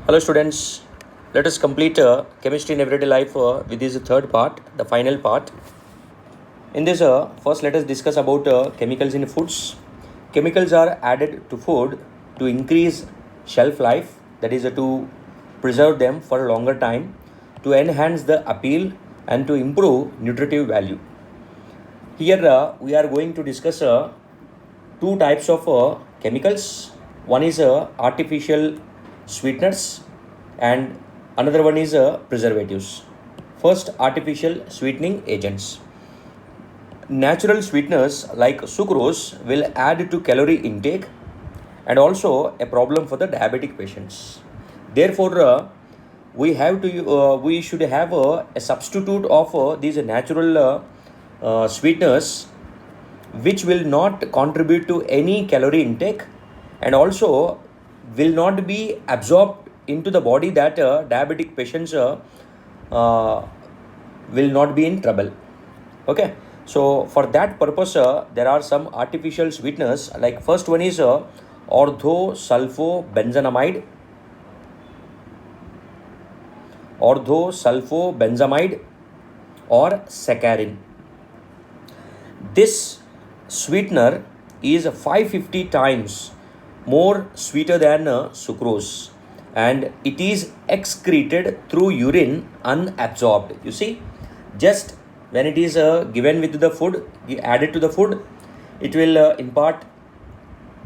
Hello students, let us complete chemistry in everyday life with this third part, the final part. In this, first let us discuss about chemicals in foods. Chemicals are added to food to increase shelf life, that is to preserve them for a longer time, to enhance the appeal and to improve nutritive value. Here we are going to discuss two types of chemicals. One is artificial sweeteners and another one is preservatives. First, artificial sweetening agents. Natural sweeteners like sucrose will add to calorie intake and also a problem for the diabetic patients. Therefore, we should have a substitute of these natural sweeteners which will not contribute to any calorie intake and also will not be absorbed into the body, that diabetic patients will not be in trouble. Okay, so for that purpose there are some artificial sweeteners, like first one is orthosulfobenzamide or saccharin. This sweetener is 550 times more sweeter than sucrose, and it is excreted through urine unabsorbed. You see, just when it is given with the food, added to the food, it will impart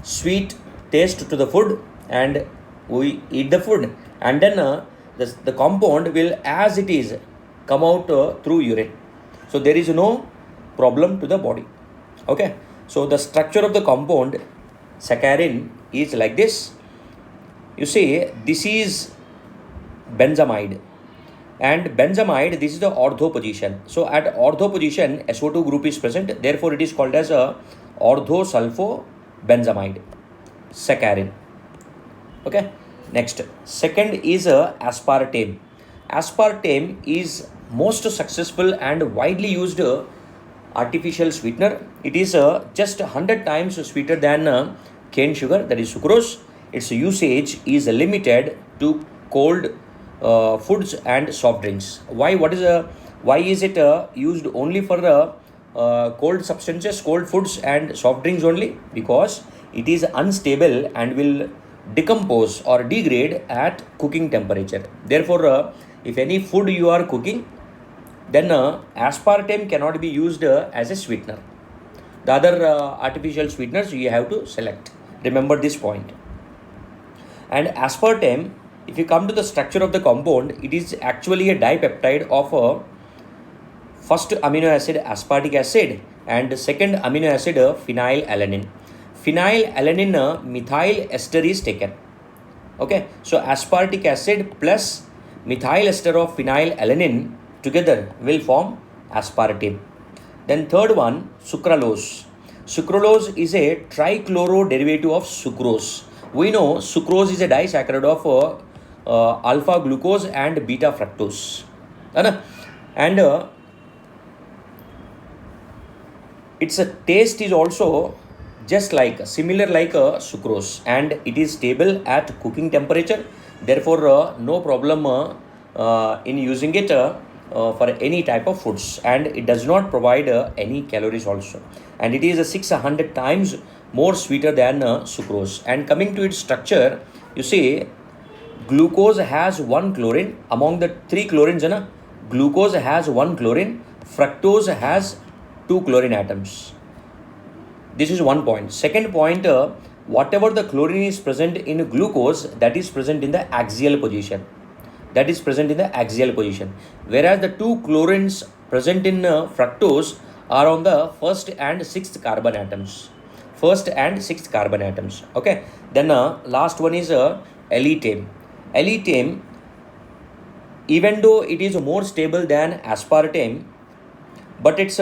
sweet taste to the food and we eat the food, and then the compound will as it is come out through urine, so there is no problem to the body. Okay, so the structure of the compound saccharin is like this. You see, this is benzamide, and benzamide, this is the ortho position. So at ortho position SO2 group is present, therefore it is called as a orthosulfobenzamide saccharin. Okay, next, second is aspartame. Aspartame is most successful and widely used artificial sweetener. It is just 100 times sweeter than cane sugar, that is sucrose. Its usage is limited to cold foods and soft drinks. Why is it used only for cold substances, cold foods and soft drinks only? Because it is unstable and will decompose or degrade at cooking temperature. Therefore, if any food you are cooking, then aspartame cannot be used as a sweetener. The other artificial sweeteners you have to select. Remember this point. And aspartame, if you come to the structure of the compound, it is actually a dipeptide of first amino acid aspartic acid and second amino acid phenylalanine. Phenylalanine methyl ester is taken. Okay, so aspartic acid plus methyl ester of phenylalanine together will form aspartame. Then third one, sucralose. Sucralose is a trichloro derivative of sucrose. We know sucrose is a disaccharide of alpha glucose and beta fructose. And its taste is also just like similar like sucrose, and it is stable at cooking temperature. Therefore, no problem in using it for any type of foods, and it does not provide any calories also, and it is 600 times more sweeter than sucrose. And coming to its structure, you see, glucose has one chlorine. Among the three chlorines, glucose has one chlorine, fructose has two chlorine atoms. This is one point. Second point, whatever the chlorine is present in glucose, that is present in the axial position. Whereas the two chlorines present in fructose are on the first and sixth carbon atoms. Okay, then last one is elitame. Even though it is more stable than aspartame, but its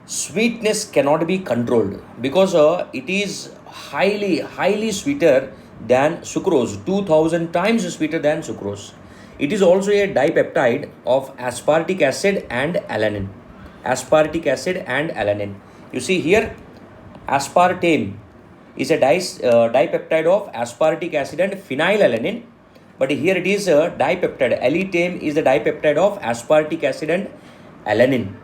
sweetness cannot be controlled because it is highly sweeter than sucrose, 2000 times sweeter than sucrose. It is also a dipeptide of aspartic acid and alanine. You see here, aspartame is a dipeptide of aspartic acid and phenylalanine, but here it is a dipeptide. Allitame is the dipeptide of aspartic acid and alanine.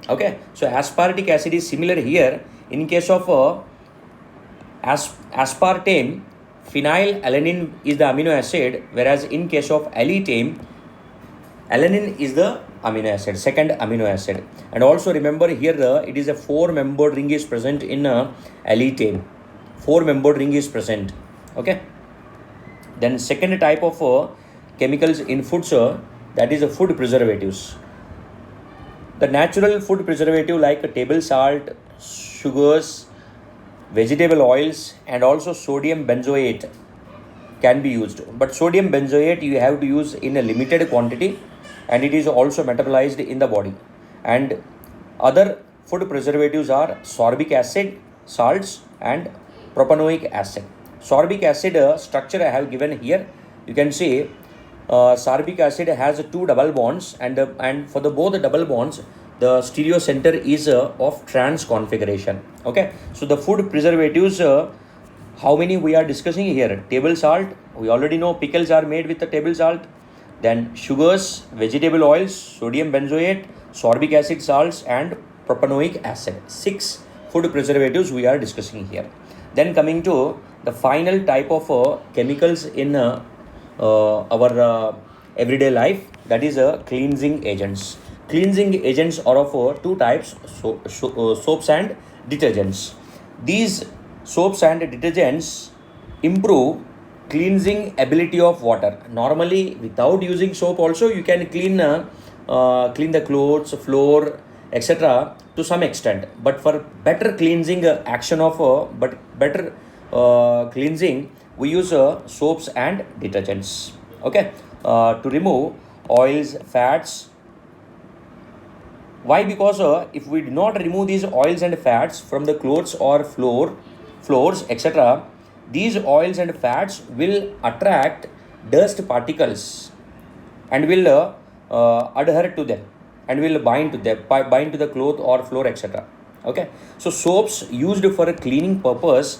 Okay, so aspartic acid is similar here. In case of aspartame, phenylalanine is the amino acid, whereas in case of allitame, alanine is the amino acid, second amino acid. And also remember here it is a 4-membered ring is present in allitame. 4-membered ring is present. Okay. Then second type of chemicals in foods, that is food preservatives. The natural food preservative like table salt, sugars, vegetable oils, and also sodium benzoate can be used. But sodium benzoate you have to use in a limited quantity, and it is also metabolized in the body. And other food preservatives are sorbic acid, salts, and propanoic acid. Sorbic acid structure I have given here. You can see sorbic acid has 2 double bonds, and for the both double bonds, the stereo center is of trans configuration. Okay, so the food preservatives, how many we are discussing here? Table salt, we already know pickles are made with the table salt. Then sugars, vegetable oils, sodium benzoate, sorbic acid, salts, and propanoic acid. 6 food preservatives we are discussing here. Then coming to the final type of chemicals in our everyday life, that is cleansing agents. Cleansing agents are of 2 types, soaps and detergents. These soaps and detergents improve cleansing ability of water. Normally, without using soap also you can clean the clothes, floor, etc. to some extent. But for better cleansing action of better cleansing, we use soaps and detergents. Okay, to remove oils, fats. Why? Because if we do not remove these oils and fats from the clothes or floors, etc., these oils and fats will attract dust particles and will adhere to them and will bind to the cloth or floor, etc. Okay, so soaps used for a cleaning purpose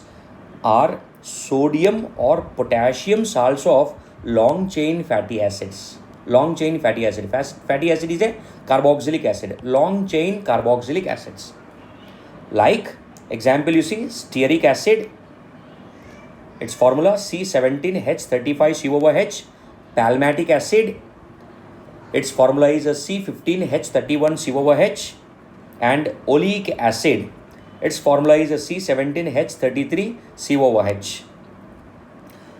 are sodium or potassium salts of long chain fatty acids. Long chain fatty acid. Fatty acid is a carboxylic acid. Long chain carboxylic acids. Like example, you see stearic acid. Its formula C17H35COOH. Palmatic acid. Its formula is C15H31COOH. And oleic acid. Its formula is C17H33COOH.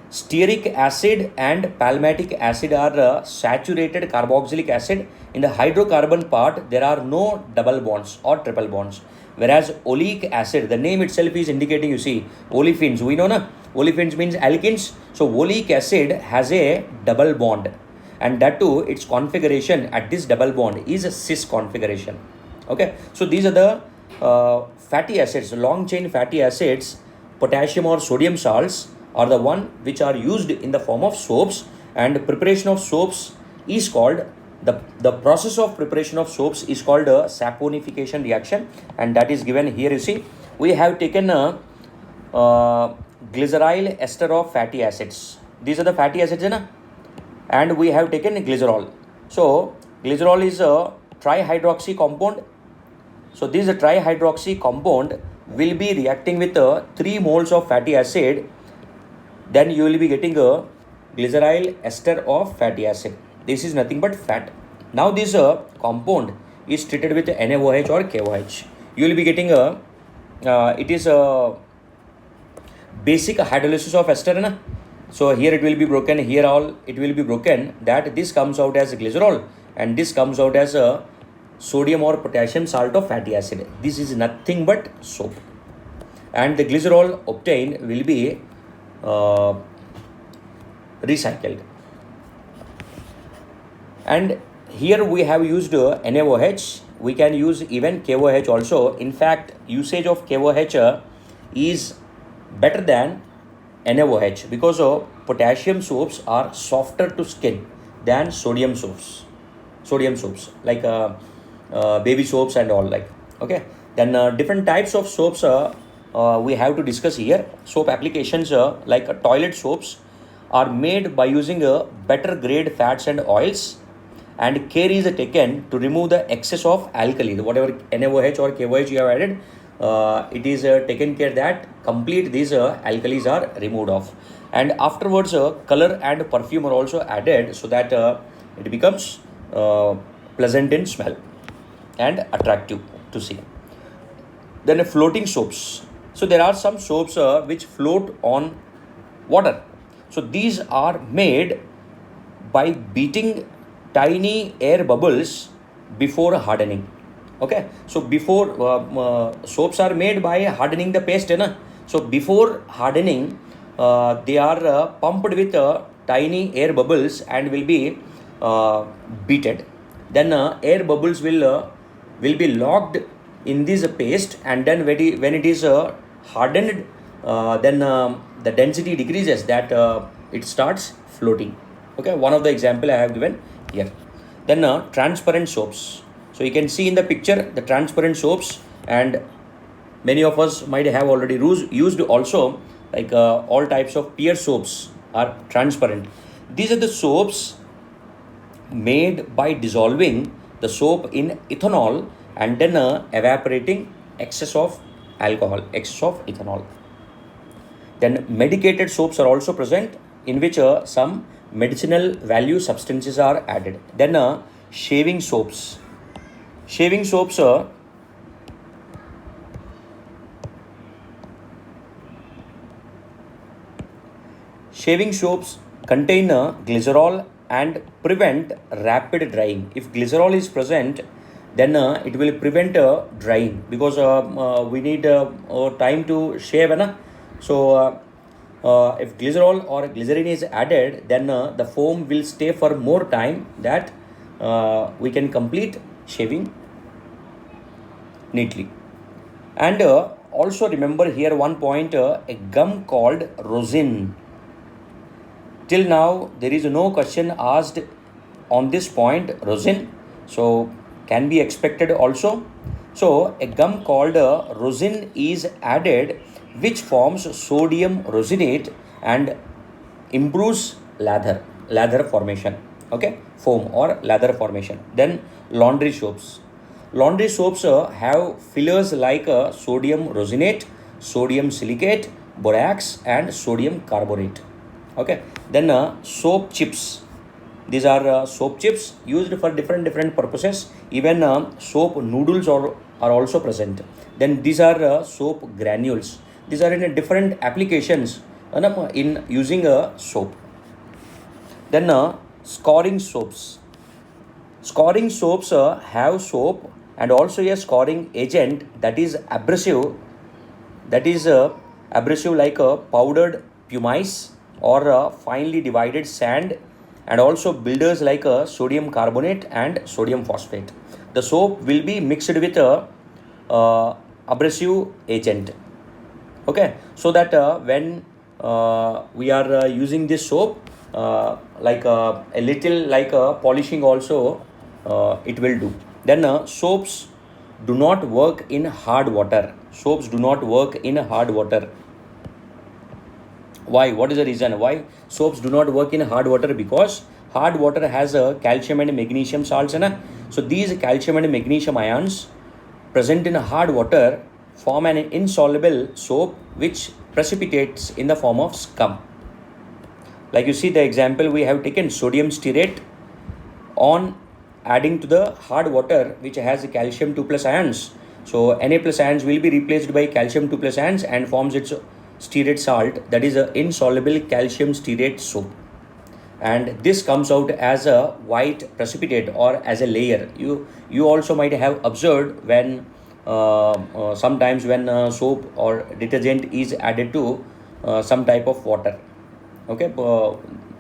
Stearic acid and palmatic acid are saturated carboxylic acid. In the hydrocarbon part, there are no double bonds or triple bonds. Whereas oleic acid, the name itself is indicating, you see, olefins. We know, na? Olefins means alkenes. So oleic acid has a double bond. And that too, its configuration at this double bond is a cis configuration. Okay. So these are the fatty acids, long chain fatty acids, potassium or sodium salts, are the one which are used in the form of soaps. And preparation of soaps is called, the process of preparation of soaps is called a saponification reaction, and that is given here. You see, we have taken a glyceryl ester of fatty acids. These are the fatty acids, and we have taken glycerol. So glycerol is a trihydroxy compound. So this trihydroxy compound will be reacting with 3 moles of fatty acid. Then you will be getting a glyceryl ester of fatty acid. This is nothing but fat. Now this compound is treated with NaOH or KOH. You will be getting it is a basic hydrolysis of ester. Na? So here it will be broken, here all it will be broken, that this comes out as glycerol and this comes out as a sodium or potassium salt of fatty acid. This is nothing but soap. And the glycerol obtained will be recycled. And here we have used NaOH. We can use even KOH also. In fact, usage of KOH is better than NaOH because potassium soaps are softer to skin than sodium soaps like baby soaps and all, like. Okay, then different types of soaps we have to discuss here. Soap applications like toilet soaps are made by using a better grade fats and oils, and care is taken to remove the excess of alkali. Whatever NaOH or KOH you have added, it is taken care that complete these alkalis are removed off. And afterwards, color and perfume are also added so that it becomes pleasant in smell and attractive to see. Then floating soaps. So there are some soaps which float on water. So these are made by beating tiny air bubbles before hardening. Okay, so before soaps are made by hardening the paste, na? So before hardening, they are pumped with tiny air bubbles and will be beaten. Then air bubbles will be locked in this paste, and then when it is hardened, then the density decreases, that it starts floating. Okay, one of the example I have given here. Then transparent soaps. So you can see in the picture the transparent soaps, and many of us might have already used also, like all types of pear soaps are transparent. These are the soaps made by dissolving the soap in ethanol and then evaporating excess of alcohol, excess of ethanol. Then medicated soaps are also present, in which some medicinal value substances are added. Then shaving soaps. Shaving soaps Shaving soaps contain glycerol and prevent rapid drying. If glycerol is present, then it will prevent drying, because we need time to shave. So if glycerol or glycerin is added, then the foam will stay for more time, that we can complete shaving neatly. And also remember here one point, a gum called rosin. Till now, there is no question asked on this point, rosin. So, can be expected also. So, a gum called rosin is added, which forms sodium rosinate and improves lather formation. Okay, foam or lather formation. Then laundry soaps. Laundry soaps have fillers like sodium rosinate, sodium silicate, borax, and sodium carbonate. Okay, then soap chips. These are soap chips used for different purposes. Even soap noodles are also present. Then these are soap granules. These are in different applications in using a soap. Then scoring soaps. Scoring soaps have soap and also a scoring agent that is abrasive. That is abrasive like powdered pumice or finely divided sand, and also builders like sodium carbonate and sodium phosphate. The soap will be mixed with a abrasive agent. Okay, so that when we are using this soap, like a little like polishing also it will do. Then soaps do not work in hard water. Soaps do not work in hard water. Why? What is the reason why soaps do not work in hard water? Because hard water has calcium and magnesium salts, so these calcium and magnesium ions present in hard water form an insoluble soap which precipitates in the form of scum. Like you see the example we have taken, sodium stearate on adding to the hard water which has calcium 2 plus ions. So Na plus ions will be replaced by calcium 2 plus ions and forms its stearate salt, that is a insoluble calcium stearate soap, and this comes out as a white precipitate or as a layer. You also might have observed when sometimes when soap or detergent is added to some type of water. Okay,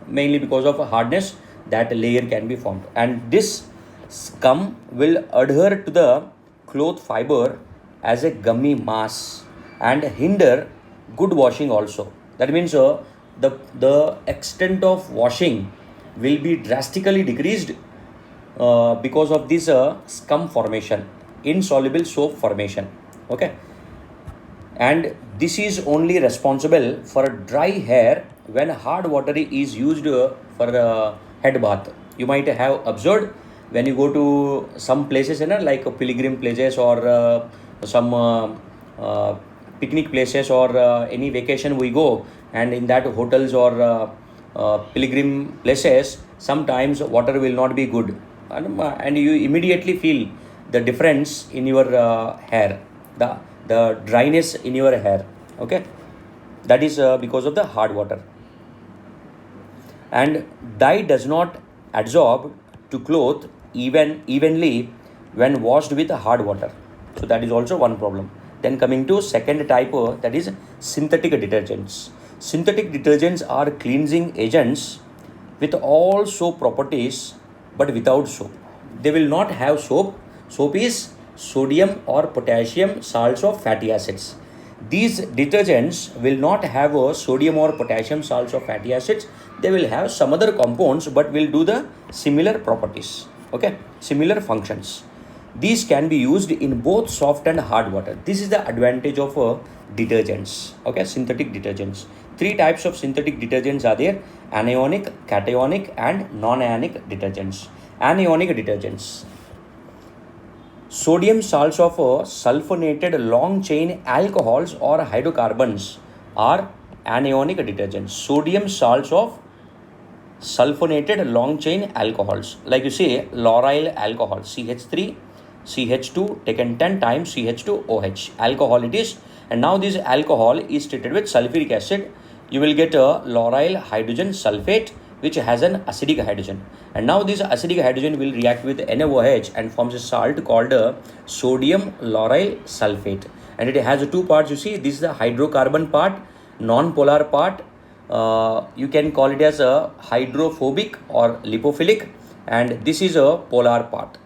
mainly because of hardness, that layer can be formed, and this scum will adhere to the cloth fiber as a gummy mass and hinder good washing also. That means the extent of washing will be drastically decreased because of this scum formation, insoluble soap formation. Okay, and this is only responsible for dry hair when hard water is used for head bath. You might have observed when you go to some places, like pilgrim places or some picnic places or any vacation we go, and in that hotels or pilgrim places, sometimes water will not be good, and you immediately feel the difference in your hair, the dryness in your hair. Okay, that is because of the hard water. And dye does not adsorb to cloth evenly when washed with hard water, so that is also one problem. Then coming to second type, that is synthetic detergents. Synthetic detergents are cleansing agents with all soap properties but without soap. They will not have soap. Soap is sodium or potassium salts of fatty acids. These detergents will not have a sodium or potassium salts of fatty acids. They will have some other compounds but will do the similar properties. Okay, similar functions. These can be used in both soft and hard water. This is the advantage of detergents. Okay, synthetic detergents. Three types of synthetic detergents are there: anionic, cationic, and non-ionic detergents. Anionic detergents. Sodium salts of sulfonated long chain alcohols or hydrocarbons are anionic detergents. Sodium salts of sulfonated long chain alcohols, like you say lauryl alcohol, CH3, CH2 taken 10 times CH2OH, alcohol it is. And now this alcohol is treated with sulfuric acid. You will get a lauryl hydrogen sulfate, which has an acidic hydrogen. And now this acidic hydrogen will react with NaOH and forms a salt called sodium lauryl sulfate. And it has two parts. You see, this is the hydrocarbon part, non-polar part. You can call it as a hydrophobic or lipophilic, and this is a polar part,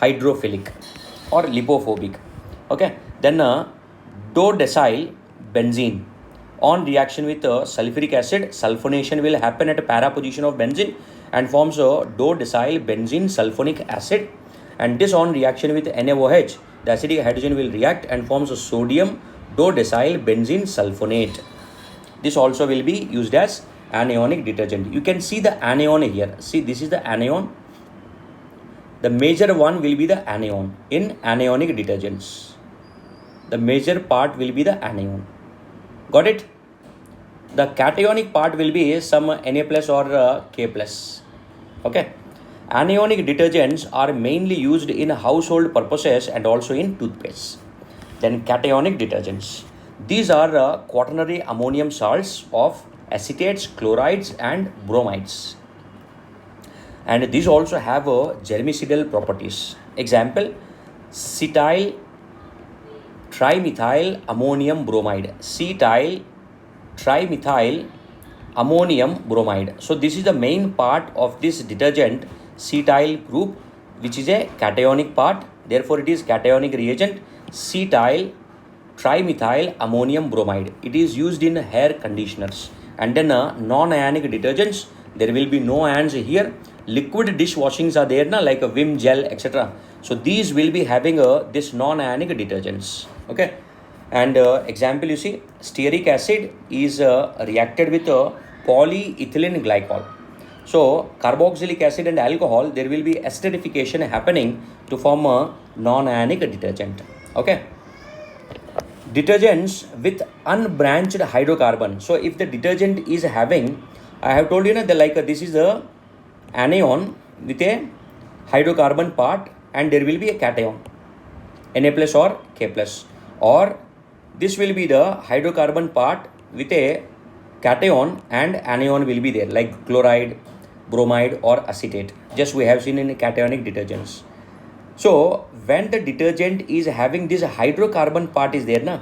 hydrophilic or lipophobic. Okay, then dodecyl benzene, on reaction with sulfuric acid, sulfonation will happen at a para position of benzene and forms a dodecyl benzene sulfonic acid. And this on reaction with NaOH, the acidic hydrogen will react and forms a sodium dodecyl benzene sulfonate. This also will be used as anionic detergent. You can see the anion here. See, this is the anion. The major one will be the anion in anionic detergents. The major part will be the anion. Got it? The cationic part will be some Na plus or K plus. Okay. Anionic detergents are mainly used in household purposes and also in toothpaste. Then cationic detergents. These are quaternary ammonium salts of acetates, chlorides, and bromides. And these also have germicidal properties. Example, cetyl trimethyl ammonium bromide. Cetyl trimethyl ammonium bromide. So this is the main part of this detergent, cetyl group, which is a cationic part. Therefore, it is cationic reagent. Cetyl trimethyl ammonium bromide. It is used in hair conditioners. And then non-ionic detergents, there will be no ions here. Liquid dishwashings are there, like a Vim gel, etc. So these will be having this non-ionic detergents. Okay. And example, you see, stearic acid is reacted with polyethylene glycol. So carboxylic acid and alcohol, there will be esterification happening to form a non-ionic detergent. Okay. Detergents with unbranched hydrocarbon. So if the detergent is having, I have told you that this is a anion with a hydrocarbon part, and there will be a cation, Na plus or K plus, or this will be the hydrocarbon part with a cation and anion will be there, like chloride, bromide, or acetate. Just we have seen in cationic detergents. So when the detergent is having this hydrocarbon part is there,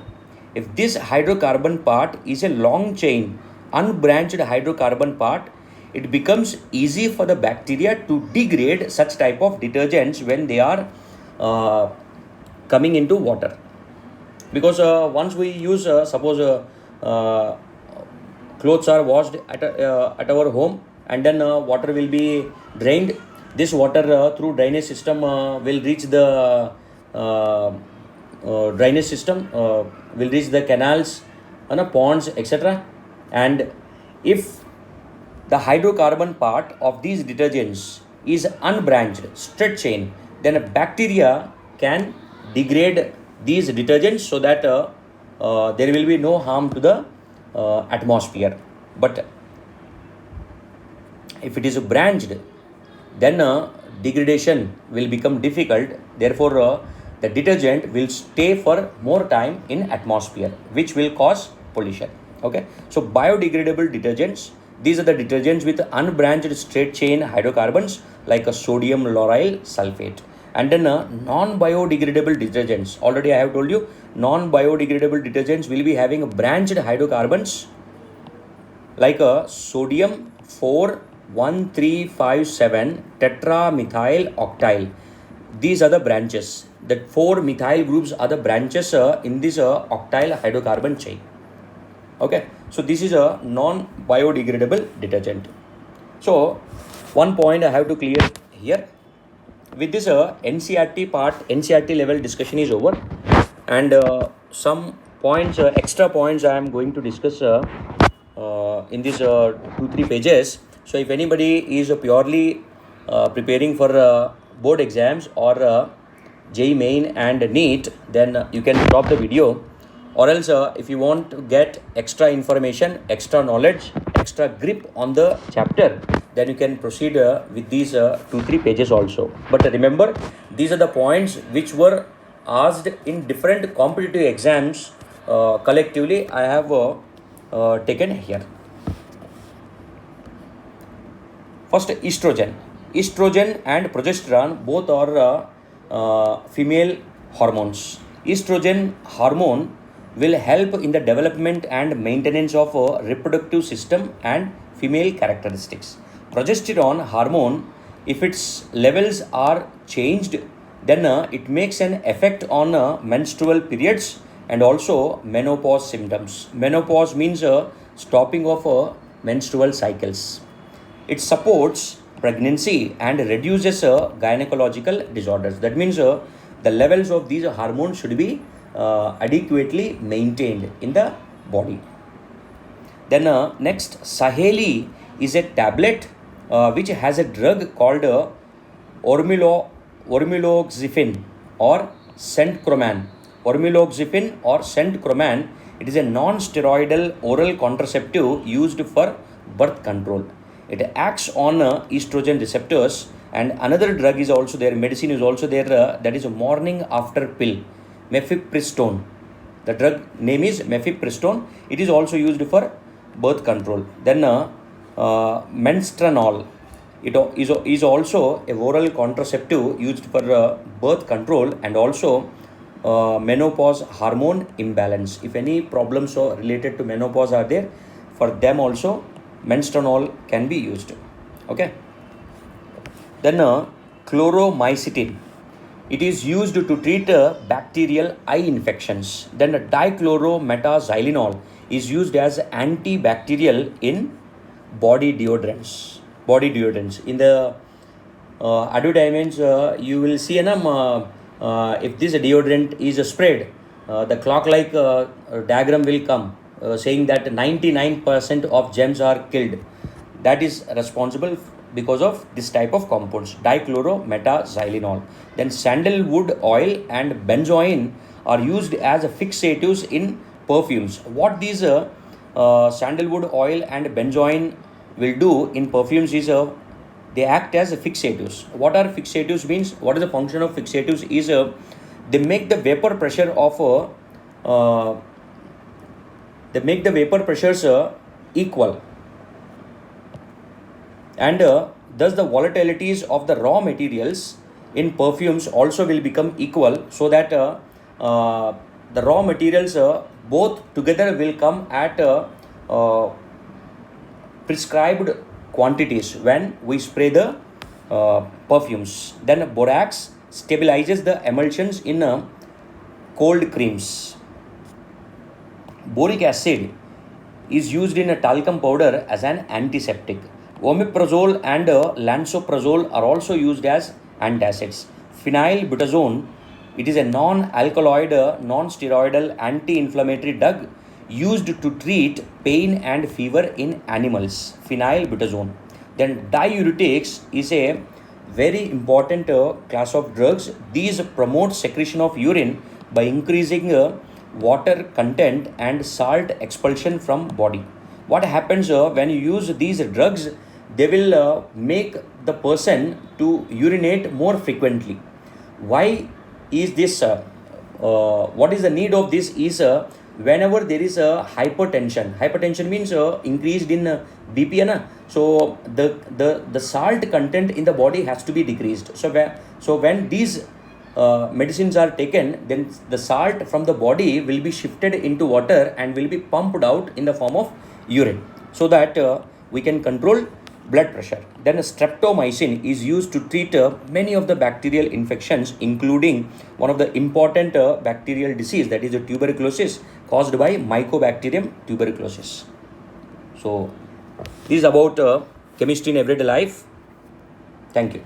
if this hydrocarbon part is a long chain unbranched hydrocarbon part, it becomes easy for the bacteria to degrade such type of detergents when they are coming into water. Because once we use, suppose clothes are washed at our home, and then water will be drained. This water through drainage system will reach the will reach the canals, ponds, etc. And If the hydrocarbon part of these detergents is unbranched, straight chain, then a bacteria can degrade these detergents so that there will be no harm to the atmosphere. But if it is branched, then degradation will become difficult. Therefore, the detergent will stay for more time in atmosphere, which will cause pollution. Okay, so biodegradable detergents, these are the detergents with unbranched straight chain hydrocarbons like a sodium lauryl sulfate. And then non-biodegradable detergents, already I have told you, non-biodegradable detergents will be having branched hydrocarbons like a sodium 41357 tetramethyl octyl. These are the branches. The 4 methyl groups are the branches in this octyl hydrocarbon chain. Okay, so this is a non-biodegradable detergent. So one point I have to clear here. With this NCERT part, NCERT level discussion is over, and some points, extra points I am going to discuss in these 2-3 pages. So if anybody is purely preparing for board exams or JEE Main and NEET, then you can stop the video. Or else if you want to get extra information, extra knowledge, extra grip on the chapter, then you can proceed with these 2-3 pages also. But remember, these are the points which were asked in different competitive exams. Collectively I have taken here. First, estrogen. Estrogen and progesterone both are female hormones. Estrogen hormone will help in the development and maintenance of a reproductive system and female characteristics. Progesterone hormone, if its levels are changed, then it makes an effect on menstrual periods and also menopause symptoms. Menopause means stopping of menstrual cycles. It supports pregnancy and reduces gynecological disorders. That means the levels of these hormones should be adequately maintained in the body. Then next, Saheli is a tablet which has a drug called ormeloxifin or centroman. Ormeloxifin or centroman, it is a non-steroidal oral contraceptive used for birth control. It acts on estrogen receptors. And another drug is also there, medicine is also there, that is a morning after pill, mifepristone. The drug name is mifepristone. It is also used for birth control. Then menstranol, it is also a oral contraceptive used for birth control and also menopause hormone imbalance. If any problems related to menopause are there, for them also menstranol can be used. Okay. Then chloromycetin, it is used to treat bacterial eye infections. Then dichlorometaxylenol is used as antibacterial in body deodorants. In the advertisements, you will see if this deodorant is sprayed, the clock-like diagram will come saying that 99% of germs are killed. That is responsible because of this type of compounds, dichlorometaxylenol. Then sandalwood oil and benzoin are used as fixatives in perfumes. What these sandalwood oil and benzoin will do in perfumes is they act as fixatives. What are fixatives means? What is the function of fixatives is they make the vapor pressure of pressures equal, and thus the volatilities of the raw materials in perfumes also will become equal, so that the raw materials both together will come at prescribed quantities when we spray the perfumes. Then borax stabilizes the emulsions in cold creams. Boric acid is used in a talcum powder as an antiseptic. Omeprazole and lansoprazole are also used as antacids. Phenylbutazone, it is a non-alkaloid, non-steroidal anti-inflammatory drug used to treat pain and fever in animals, phenylbutazone. Then diuretics is a very important class of drugs. These promote secretion of urine by increasing water content and salt expulsion from body. What happens when you use these drugs? They will make the person to urinate more frequently. Why is this? What is the need of this? Is whenever there is a hypertension means increased in bp na? So the salt content in the body has to be decreased. So when these medicines are taken, then the salt from the body will be shifted into water and will be pumped out in the form of urine, so that we can control blood pressure. Then streptomycin is used to treat many of the bacterial infections, including one of the important bacterial disease, that is the tuberculosis, caused by Mycobacterium tuberculosis. So this is about chemistry in everyday life. Thank you.